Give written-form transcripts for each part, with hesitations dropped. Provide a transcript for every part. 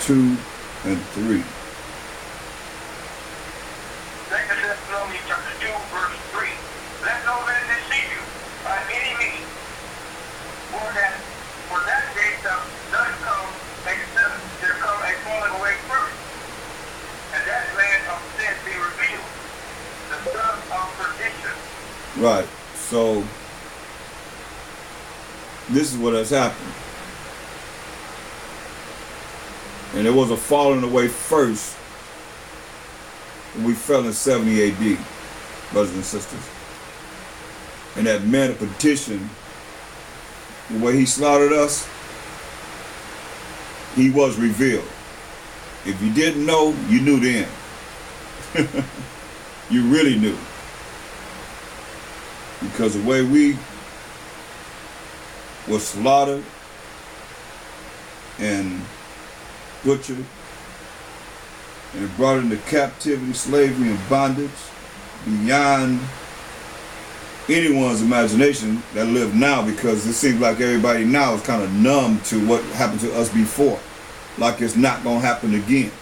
2 and 3. 2 Thessalonians chapter 2, verse 3. Let no man deceive you by any means, for that day does not come except there come a falling away first, and that man of sin be revealed, the son of perdition. Right. So this is what has happened. And there was a falling away first when we fell in 70 AD, brothers and sisters. And that man of petition, the way he slaughtered us, he was revealed. If you didn't know, you knew then. You really knew. Because the way we were slaughtered and butchered and brought into captivity, slavery, and bondage beyond anyone's imagination that live now, because it seems like everybody now is kind of numb to what happened to us before, like it's not going to happen again,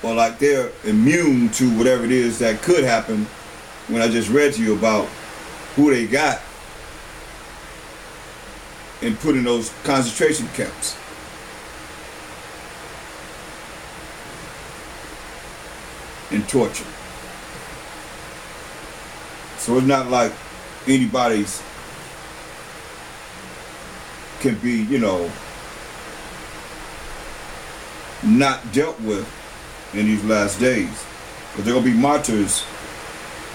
or like they're immune to whatever it is that could happen, when I just read to you about who they got and put in those concentration camps. And torture. So it's not like anybody's can be, not dealt with in these last days. Because there are going to be martyrs,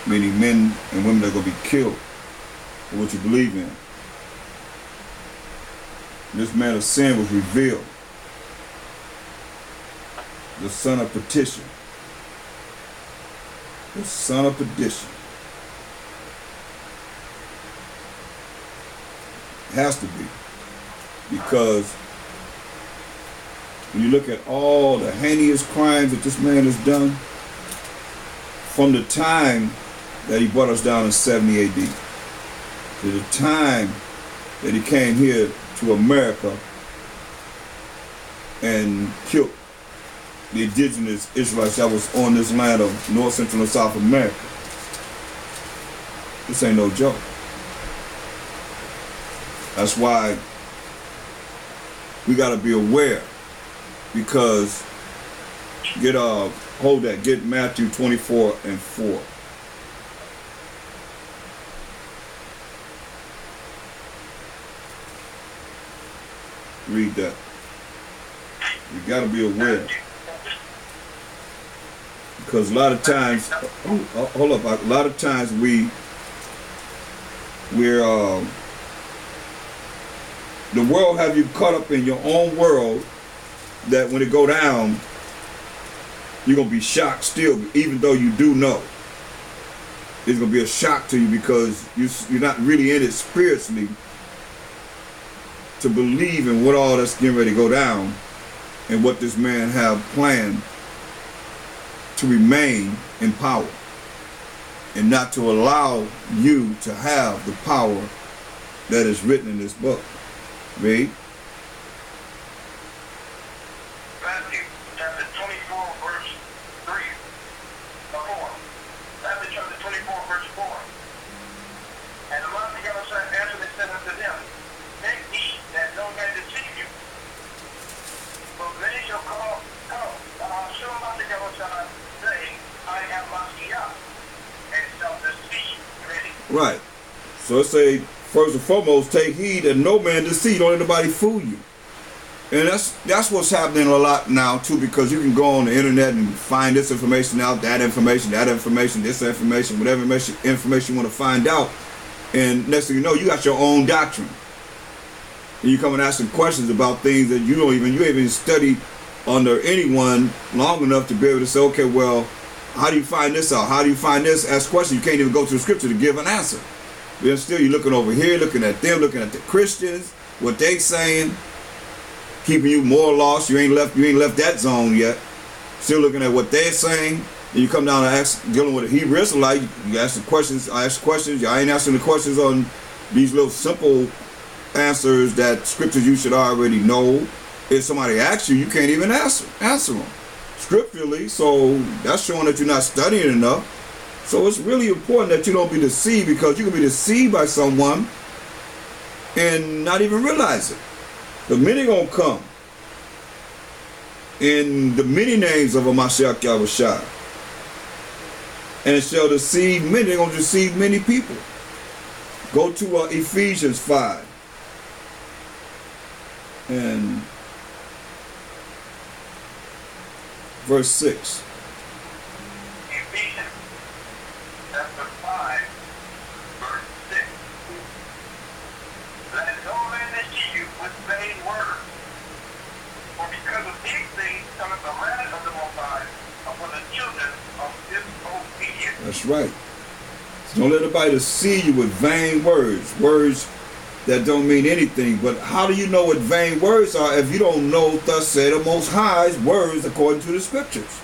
meaning men and women that are going to be killed for what you believe in. This man of sin was revealed. The son of petition. The son of perdition. It has to be. Because when you look at all the heinous crimes that this man has done, from the time that he brought us down in 70 AD to the time that he came here to America and killed the indigenous Israelites that was on this land of North, Central, and South America. This ain't no joke. That's why we gotta be aware, because get Matthew 24 and 4. Read that. You gotta be aware. Because a lot of times, hold up, a lot of times we're the world have you caught up in your own world, that when it go down, you're going to be shocked still, even though you do know. It's going to be a shock to you, because you're not really in it spiritually to believe in what all that's getting ready to go down and what this man have planned to remain in power, and not to allow you to have the power that is written in this book. Read. Matthew chapter 24, verse 3 or 4. Matthew chapter 24, verse 4. And the Lord the other side answered and said unto them, take heed that no man deceive you. For many shall come, show about the other side, saying, I am Messiah, and shall deceive many. Right. So it say, first and foremost, take heed that no man deceive, don't let nobody fool you. And that's what's happening a lot now too, because you can go on the internet and find this information out, that information, this information, whatever information you want to find out. And next thing you know, you got your own doctrine. And you come and asking questions about things that you ain't even studied under anyone long enough to be able to say, okay, well, how do you find this out? How do you find this? Ask questions. You can't even go to the scripture to give an answer. Then still you're looking over here, looking at them, looking at the Christians, what they saying, keeping you more lost. You ain't left that zone yet. Still looking at what they're saying. Then you come down and dealing with a Hebrew Israelite, you ask the questions, I ask questions, y'all ain't asking the questions on these little simple answers that scriptures you should already know. if somebody asks you, you can't even answer them scripturally. So that's showing that you're not studying enough. So it's really important that you don't be deceived, because you can be deceived by someone and not even realize it. The many gonna come in the many names of a Mashiach Yahushua, and it shall deceive many. They're gonna deceive many people. Go to Ephesians 5 and verse 6. Ephesians chapter 5, verse 6. Let no man deceive you with vain words. For because of these things cometh the wrath of the Most High upon the children of disobedience. That's right. So don't let anybody deceive you with vain words, words that don't mean anything. But how do you know what vain words are if you don't know thus said the Most High's words according to the scriptures?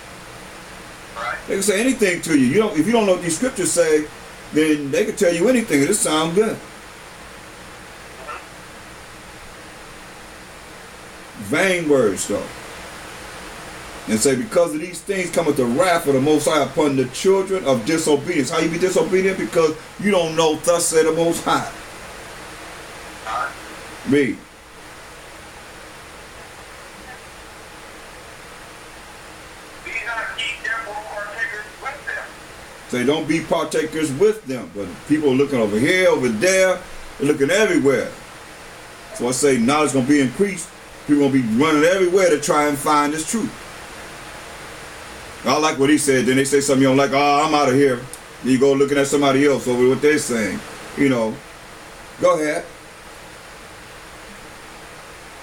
Right. They can say anything to you. If you don't know what these scriptures say, then they can tell you anything. It'll sound good. Vain words, though. And say, because of these things cometh the wrath of the Most High upon the children of disobedience. How you be disobedient? Because you don't know thus said the Most High. Read. Be not ye therefore partakers with them. Say, don't be partakers with them. But people are looking over here, over there, they're looking everywhere. So I say, knowledge is going to be increased. People going to be running everywhere to try and find this truth. I like what he said. Then they say something you don't like. Oh, I'm out of here. Then you go looking at somebody else over what they're saying. You know. Go ahead.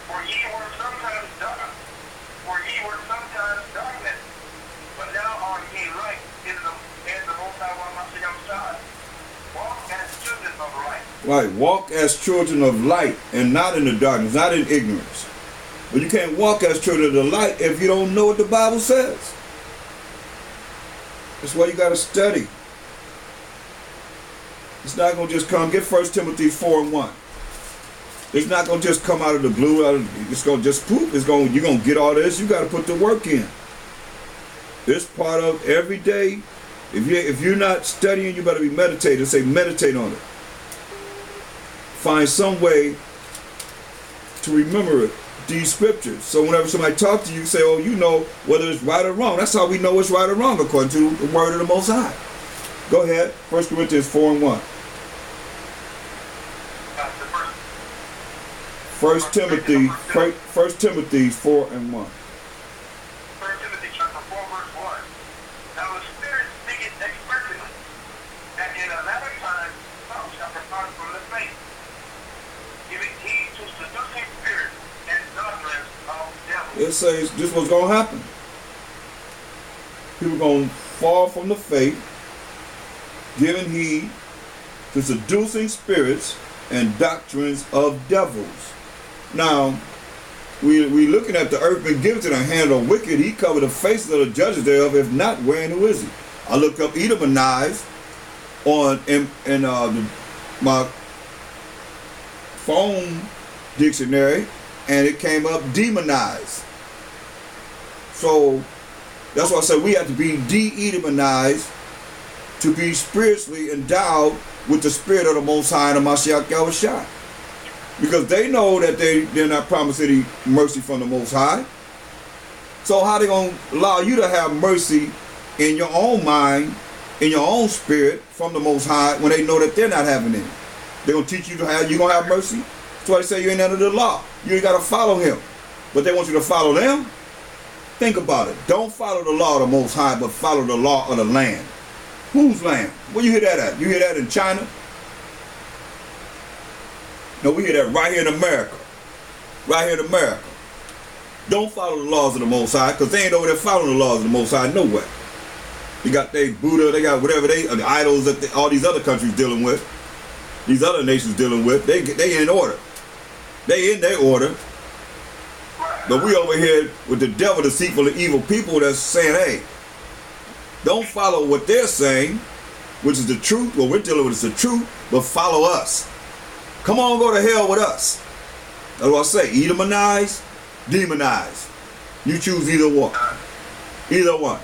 For ye were sometimes darkness, but now are ye light in the Most High Yahushua. Walk as children of light. Right. Walk as children of light and not in the darkness, not in ignorance. But you can't walk as children of the light if you don't know what the Bible says. That's why you got to study. It's not going to just come. Get 1 Timothy 4 and 1. It's not going to just come out of the blue. It's going to just poof. You're going to get all this. You got to put the work in. It's part of every day. If you're not studying, you better be meditating. Say meditate on it. Find some way to remember it. These scriptures. So whenever somebody talks to you, say, oh, you know whether it's right or wrong. That's how we know it's right or wrong according to the word of the Most High. Go ahead. 1 Corinthians 4 and 1. 1 Timothy 4 and 1. 1 Timothy chapter 4 verse 1. Now the Spirit speaketh expressly, and in a latter time some shall depart from the faith, giving heed to seducing spirits and doctrines of devils. It says this was going to happen. People going to fall from the faith, giving heed to seducing spirits and doctrines of devils. Now, we looking at the earth been given to the hand of the wicked. He covered the faces of the judges thereof. If not, wherein who is he? I looked up Edomanize on my phone dictionary, and it came up demonize. So that's why I said we have to be de-Edomanized to be spiritually endowed with the spirit of the Most High and the Mashiach Yahushua. Because they know that they're not promised any mercy from the Most High. So how they going to allow you to have mercy in your own mind, in your own spirit from the Most High when they know that they're not having any? They're going to teach you you're going to have mercy? That's why they say you ain't under the law. You ain't got to follow him. But they want you to follow them? Think about it. Don't follow the law of the Most High, but follow the law of the land. Whose land? Where you hear that at? You hear that in China? No, we hear that right here in America. Right here in America. Don't follow the laws of the Most High, because they ain't over there following the laws of the Most High nowhere. They got their Buddha, they got whatever the idols that all these other countries dealing with, these other nations dealing with. They in order. They in their order. But we over here with the devil, deceitful, and evil people that's saying, hey, don't follow what they're saying, which is the truth. What we're dealing with is the truth, but follow us. Come on, go to hell with us. That's what I say. Edomanize demonized. You choose either one. Either one.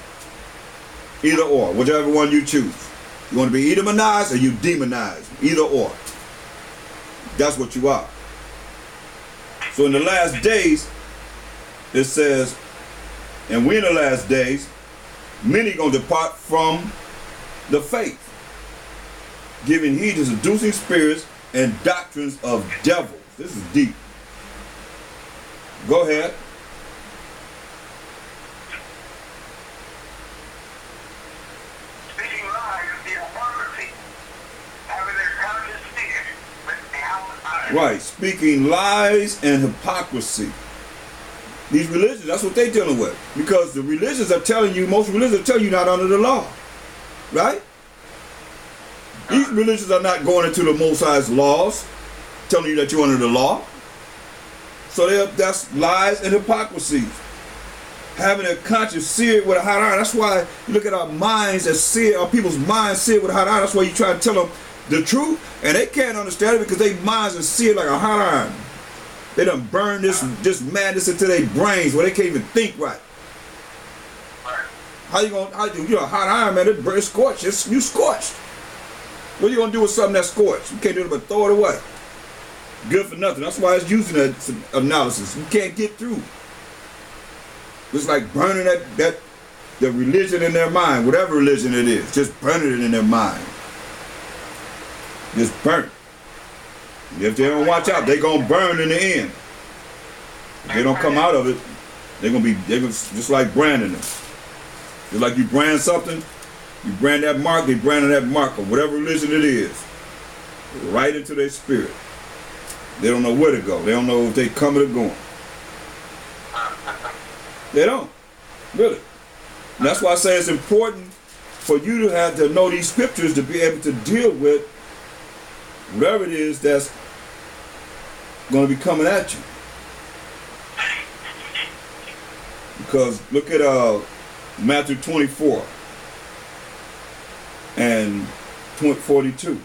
Either or. Whichever one you choose. You want to be Edomanized or you demonized. Either or. That's what you are. So in the last days, it says, and we in the last days, many going to depart from the faith, giving heed to seducing spirits and doctrines of devils. This is deep. Go ahead. Speaking lies in hypocrisy, having their conscience fear, with the outward eye. Right, speaking lies and hypocrisy. These religions, that's what they're dealing with. Because the religions are telling you, most religions are telling you not under the law. Right? These religions are not going into the Most High's laws, telling you that you're under the law. So that's lies and hypocrisy. Having a conscience seared with a hot iron. That's why you look at our minds as seared, our people's minds seared with a hot iron. That's why you try to tell them the truth, and they can't understand it because their minds are seared like a hot iron. They done burn this madness into their brains where they can't even think right. How you a hot iron, man? It's scorched. You scorched. What are you gonna do with something that's scorched? You can't do it but throw it away. Good for nothing. That's why it's using that analysis. You can't get through. It's like burning the religion in their mind, whatever religion it is, just burning it in their mind. Just burn. If they don't watch out, they're gonna burn in the end. If they don't come out of it, they're gonna just like branding them. Just like you brand something, you brand that mark, they branding that mark of whatever religion it is, right into their spirit. They don't know where to go. They don't know if they coming or going. They don't, really. And that's why I say it's important for you to have to know these scriptures to be able to deal with whatever it is that's going to be coming at you. Because look at Matthew 24 and 42.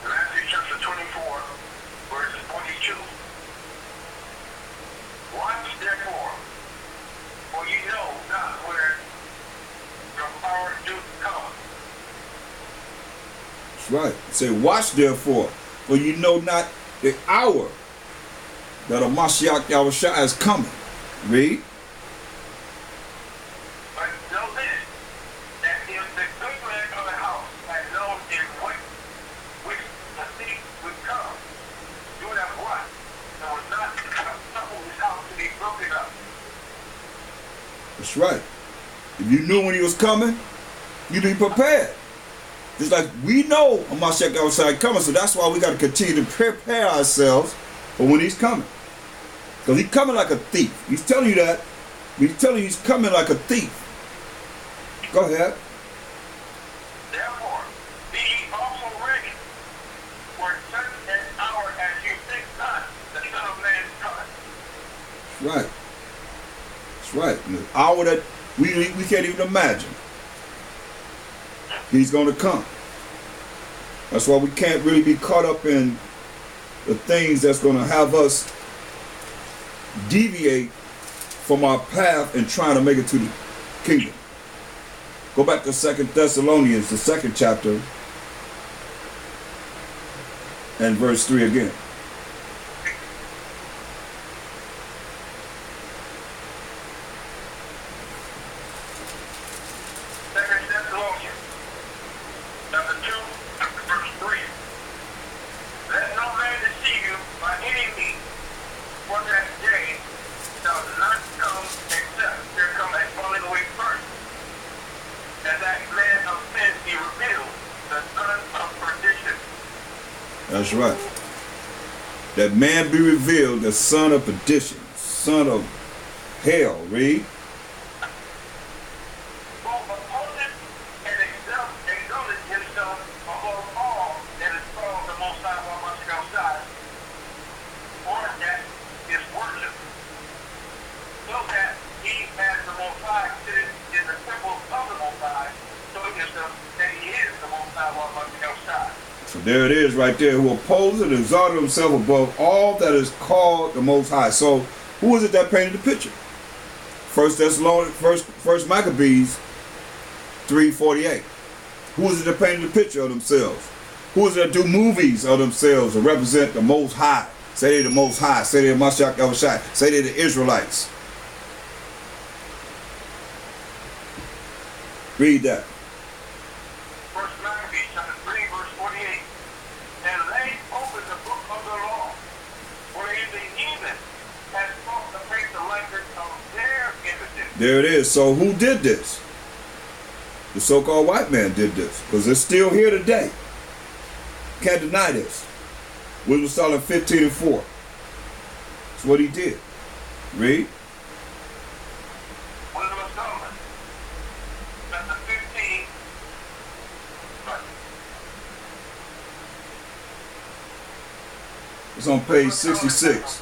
Matthew chapter 24, verse 42. Watch therefore, for you know not where your power do come. That's right. It say, watch therefore, for you know not the hour that a Mashiach Yahushua is coming. Read. But know this, that if the good man of the house had known in which the thief would come, you would have what? And would not suffer his house to be broken up. That's right. If you knew when he was coming, you'd be prepared. Just like we know a Mashiach Yahushua is coming, so that's why we got to continue to prepare ourselves for when he's coming. Because he's coming like a thief. He's telling you that. He's telling you he's coming like a thief. Go ahead. Therefore, be ye also ready, for such an hour as you think not, the Son of Man is coming. That's right. That's right. In the hour that we can't even imagine, he's going to come. That's why we can't really be caught up in the things that's going to have us deviate from our path and trying to make it to the kingdom. Go back to 2 Thessalonians, the 2nd chapter, and verse 3 again. Second Thessalonians, chapter 2, verse 3. Let no man deceive you by any means, for that day shall not come except there come a falling away first, and that man of sin be revealed, the son of perdition. That's right. That man be revealed, the son of perdition, son of hell. Read. Who opposeth and exalteth himself above all that is called the Most High while much outside, or that is worship, so that he as the Most High sitteth in the temple of the Most High, showing himself that he is the Most High while much outside. That's So there it is right there. Who opposes and exalted himself above all that is called the Most High. So who is it that painted the picture? First Maccabees 3:48. Who is it that painted the picture of themselves? Who is it that do movies of themselves and represent the Most High? Say they're the Most High. Say they're Mashiach Yahushua. Say they're the Israelites. Read that. First Maccabees chapter 3, verse 48. And they opened the book of the law, wherein the heathen had sought to make the likeness of their images. There it is. So who did this? The so-called white man did this, because it's still here today. Can't deny this. Wisdom Solomon 15:4. That's what he did. Read. Wisdom of Solomon, chapter 15, It's on page 66.